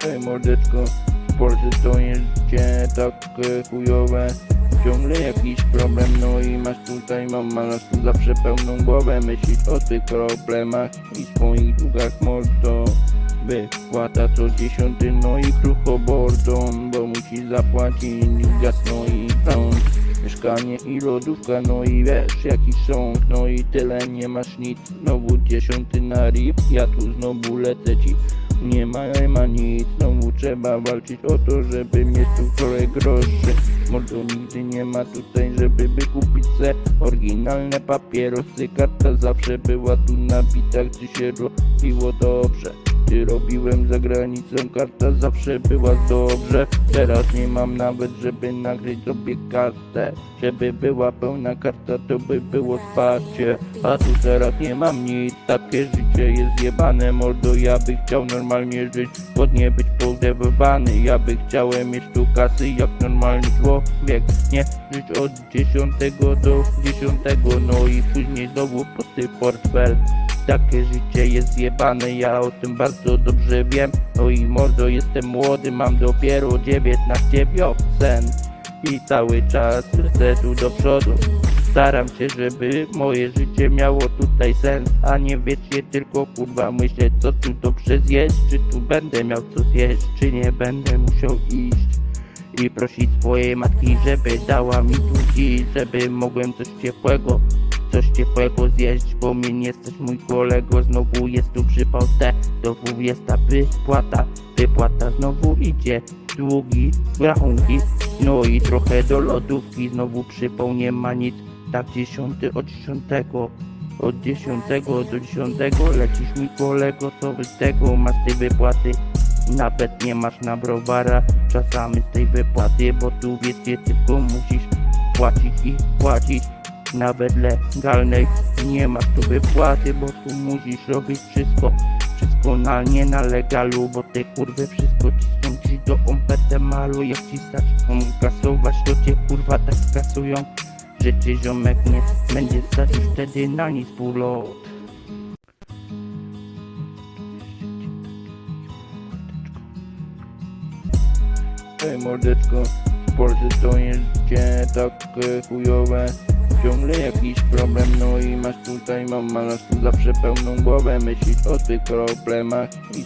Ej mordeczko, w Polsce to jest życie tak chujowe. Ciągle jakiś problem, no i masz tu zawsze pełną głowę. Myślisz o tych problemach i swoich długach, mordo. Wypłata co 10, no i krucho bordą, bo musisz zapłacić gaz, no i prąd, mieszkanie i lodówka, no i wiesz jakiś sąd, no i tyle, nie masz nic. Znowu 10 na RIP, ja tu znowu lecę ci. Nie ma nic, znowu trzeba walczyć o to, żeby mieć tu wczoraj groszy. Mordo, nigdy nie ma tutaj, żeby kupić se oryginalne papierosy. Karta zawsze była tu nabita, gdy się robiło dobrze. Gdy robiłem za granicą, karta zawsze była dobrze. Teraz nie mam nawet, żeby nagrać sobie kartę. Żeby była pełna karta, to by było wsparcie. A tu teraz nie mam nic, takie życie jest jebane. Mordo, ja by chciał normalnie żyć, ładnie być podewywany. Ja by chciałem mieć tu kasy jak normalny człowiek. Nie żyć od 10 do 10, no i później znowu pusty portfel. Takie życie jest zjebane, ja o tym bardzo dobrze wiem. No i mordo, jestem młody, mam dopiero 19 wiosen. I cały czas chcę tu do przodu. Staram się, żeby moje życie miało tutaj sens. A nie wiecznie tylko kurwa myśleć, co tu dobrze zjeść. Czy tu będę miał co zjeść, czy nie będę musiał iść i prosić swojej matki, żeby dała mi tu dziś, żeby mogłem coś ciepłego zjeść, bo mnie nie stać, mój kolego. Znowu jest tu przypał te, znowu jest ta wypłata znowu idzie, długi rachunki, no i trochę do lodówki, znowu przypał, nie ma nic. Tak od 10 do 10 lecisz, mój kolego, co z tego masz tej wypłaty? Nawet nie masz na browara czasami z tej wypłaty, bo tu wiecie, tylko musisz płacić i płacić. Nawet legalnej nie masz tu wypłaty, bo tu musisz robić wszystko nie na legalu, bo te kurwy wszystko cisną ci do malu. Jak ci zaczną kasować, to cię kurwa tak kasują, że cię ziomek nie będzie stać już wtedy na nic półlot. Ej mordeczko, w Polsce to jest życie tak chujowe. Ciągle jakiś problem, no i masz tu zawsze pełną głowę. Myślisz o tych problemach i